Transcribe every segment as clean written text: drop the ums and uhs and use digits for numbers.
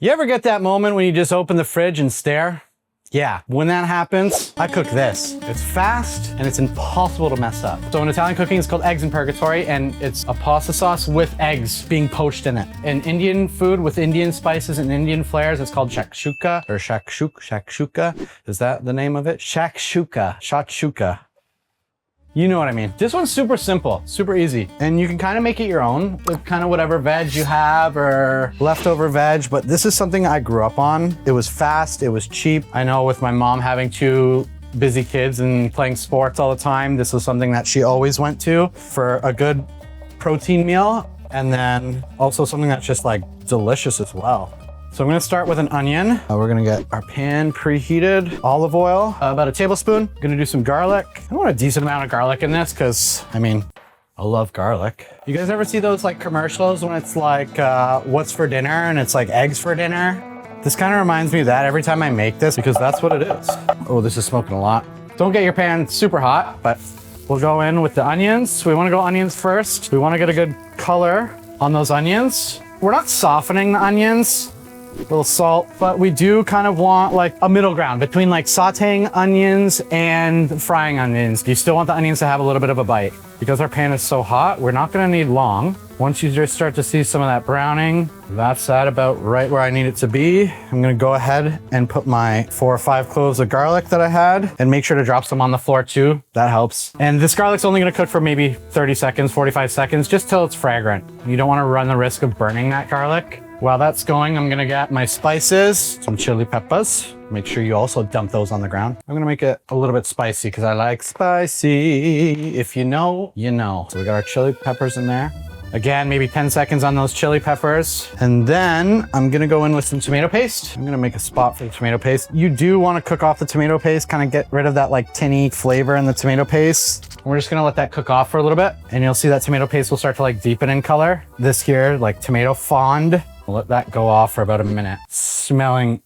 You ever get that moment when you just open the fridge and stare? Yeah, when that happens, I cook this. It's fast and it's impossible to mess up. So in Italian cooking, it's called eggs in Purgatory, and it's a pasta sauce with eggs being poached in it. In Indian food with Indian spices and Indian flavors, it's called shakshuka or shakshuka. Is that the name of it? Shakshuka. You know what I mean. This one's super simple, super easy. And you can kind of make it your own with kind of whatever veg you have or leftover veg, but this is something I grew up on. It was fast, it was cheap. I know with my mom having 2 busy kids and playing sports all the time, this was something that she always went to for a good protein meal. And then also something that's just like delicious as well. So I'm gonna start with an onion. We're gonna get our pan preheated, olive oil, about a tablespoon. Gonna do some garlic. I want a decent amount of garlic in this because, I mean, I love garlic. You guys ever see those like commercials when it's like, what's for dinner? And it's like eggs for dinner? This kind of reminds me of that every time I make this because that's what it is. Oh, this is smoking a lot. Don't get your pan super hot, but we'll go in with the onions. We wanna go onions first. We wanna get a good color on those onions. We're not softening the onions. A little salt, but we do kind of want like a middle ground between like sauteing onions and frying onions. You still want the onions to have a little bit of a bite. Because our pan is so hot, we're not gonna need long. Once you just start to see some of that browning, that's at about right where I need it to be. I'm gonna go ahead and put my 4 or 5 cloves of garlic that I had and make sure to drop some on the floor too. That helps. And this garlic's only gonna cook for maybe 30 seconds, 45 seconds, just till it's fragrant. You don't wanna run the risk of burning that garlic. While that's going, I'm gonna get my spices, some chili peppers. Make sure you also dump those on the ground. I'm gonna make it a little bit spicy because I like spicy. If you know, you know. So we got our chili peppers in there. Again, maybe 10 seconds on those chili peppers. And then I'm gonna go in with some tomato paste. I'm gonna make a spot for the tomato paste. You do wanna cook off the tomato paste, kind of get rid of that like tinny flavor in the tomato paste. We're just gonna let that cook off for a little bit. And you'll see that tomato paste will start to like deepen in color. This here, like tomato fond. We'll let that go off for about a minute. Smelling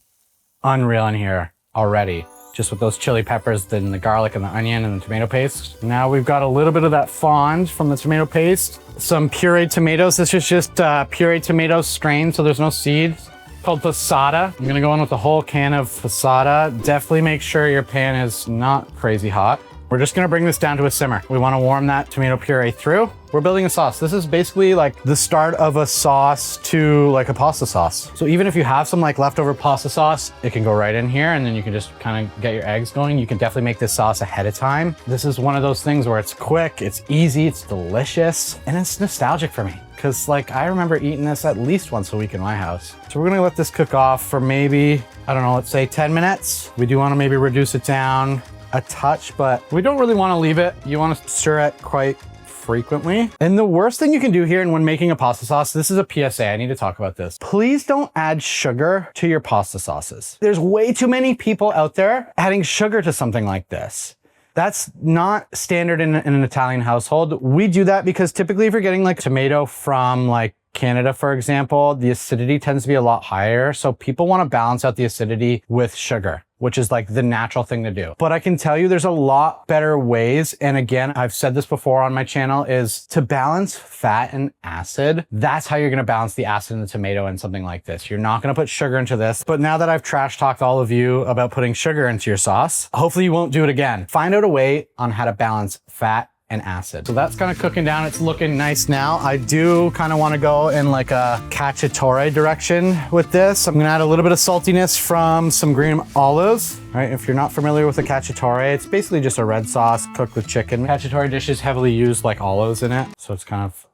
unreal in here already. Just with those chili peppers, then the garlic and the onion and the tomato paste. Now we've got a little bit of that fond from the tomato paste. Some pureed tomatoes. This is just pureed tomatoes strained, so there's no seeds. Called passata. I'm gonna go in with a whole can of passata. Definitely make sure your pan is not crazy hot. We're just gonna bring this down to a simmer. We wanna warm that tomato puree through. We're building a sauce. This is basically like the start of a sauce to like a pasta sauce. So even if you have some like leftover pasta sauce, it can go right in here and then you can just kind of get your eggs going. You can definitely make this sauce ahead of time. This is one of those things where it's quick, it's easy, it's delicious, and it's nostalgic for me. Cause like I remember eating this at least once a week in my house. So we're gonna let this cook off for maybe, I don't know, let's say 10 minutes. We do wanna maybe reduce it down a touch, but we don't really want to leave it. You want to stir it quite frequently. And the worst thing you can do here, and when making a pasta sauce, this is a PSA, I need to talk about this. Please don't add sugar to your pasta sauces. There's way too many people out there adding sugar to something like this. That's not standard in an Italian household. We do that because typically if you're getting like tomato from like Canada, for example, the acidity tends to be a lot higher. So people want to balance out the acidity with sugar, which is like the natural thing to do. But I can tell you there's a lot better ways. And again, I've said this before on my channel, is to balance fat and acid. That's how you're going to balance the acid in the tomato and something like this. You're not going to put sugar into this. But now that I've trash talked all of you about putting sugar into your sauce, hopefully you won't do it again. Find out a way on how to balance fat and acid. So that's kind of cooking down. It's looking nice now. I do kind of want to go in like a cacciatore direction with this. I'm going to add a little bit of saltiness from some green olives. All right, if you're not familiar with the cacciatore, it's basically just a red sauce cooked with chicken. Cacciatore dishes heavily use like olives in it. So it's kind of...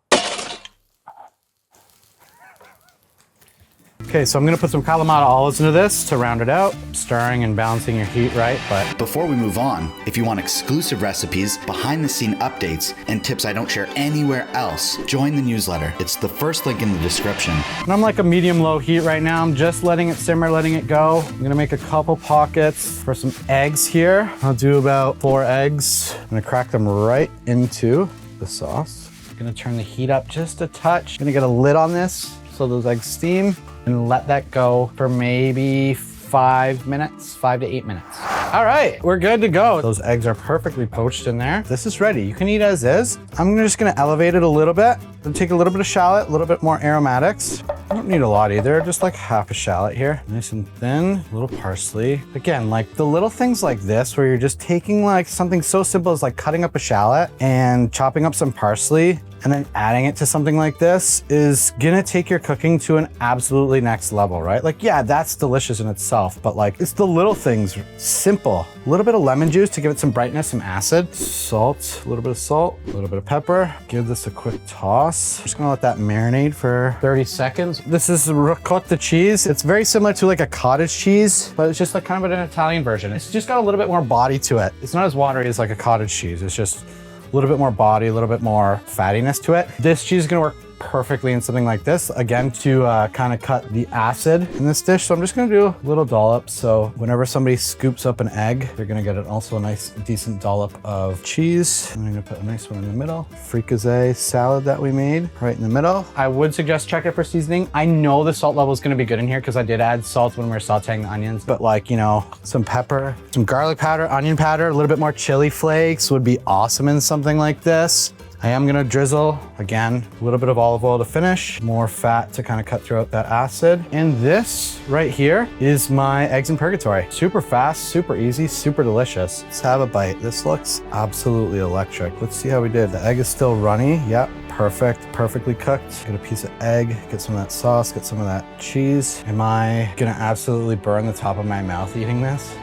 Okay, so I'm gonna put some Kalamata olives into this to round it out, stirring and balancing your heat right, but... Before we move on, if you want exclusive recipes, behind the scene updates, and tips I don't share anywhere else, join the newsletter. It's the first link in the description. And I'm like a medium-low heat right now. I'm just letting it simmer, letting it go. I'm gonna make a couple pockets for some eggs here. I'll do about 4 eggs. I'm gonna crack them right into the sauce. I'm gonna turn the heat up just a touch. I'm gonna get a lid on this so those eggs steam, and let that go for maybe 5 minutes, 5 to 8 minutes. All right, we're good to go. Those eggs are perfectly poached in there. This is ready. You can eat as is. I'm just gonna elevate it a little bit and take a little bit of shallot, a little bit more aromatics. I don't need a lot either, just like half a shallot here. Nice and thin, a little parsley. Again, like the little things like this where you're just taking like something so simple as like cutting up a shallot and chopping up some parsley and then adding it to something like this is gonna take your cooking to an absolutely next level, right? Like, yeah, that's delicious in itself, but like it's the little things, simple. A little bit of lemon juice to give it some brightness, some acid. Salt, a little bit of salt, a little bit of pepper. Give this a quick toss. I'm just gonna let that marinate for 30 seconds. This is ricotta cheese. It's very similar to like a cottage cheese, but it's just like kind of an Italian version. It's just got a little bit more body to it. It's not as watery as like a cottage cheese. It's just a little bit more body, a little bit more fattiness to it. This cheese is gonna work perfectly in something like this, again, to kind of cut the acid in this dish. So I'm just gonna do a little dollop. So whenever somebody scoops up an egg, they're gonna get also a nice, decent dollop of cheese. And I'm gonna put a nice one in the middle. Fricassee salad that we made right in the middle. I would suggest check it for seasoning. I know the salt level is gonna be good in here because I did add salt when we were sauteing the onions, but like, you know, some pepper, some garlic powder, onion powder, a little bit more chili flakes would be awesome in something like this. I am gonna drizzle, again, a little bit of olive oil to finish, more fat to kind of cut throughout that acid. And this right here is my eggs in purgatory. Super fast, super easy, super delicious. Let's have a bite. This looks absolutely electric. Let's see how we did. The egg is still runny. Yep, perfect, perfectly cooked. Get a piece of egg, get some of that sauce, get some of that cheese. Am I gonna absolutely burn the top of my mouth eating this?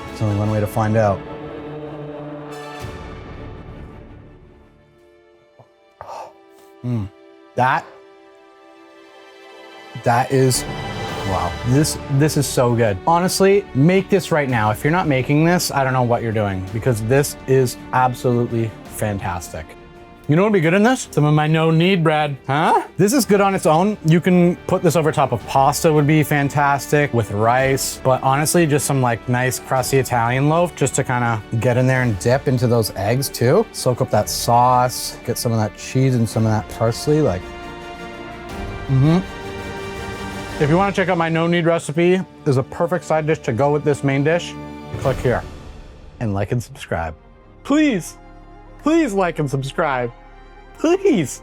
There's only one way to find out. That is, wow. This is so good. Honestly, make this right now. If you're not making this, I don't know what you're doing because this is absolutely fantastic. You know what would be good in this? Some of my no-knead bread, huh? This is good on its own. You can put this over top of pasta would be fantastic with rice, but honestly, just some like nice crusty Italian loaf just to kind of get in there and dip into those eggs too. Soak up that sauce, get some of that cheese and some of that parsley, like, If you want to check out my no-knead recipe, there's a perfect side dish to go with this main dish. Click here and like and subscribe. Please, please like and subscribe. Please.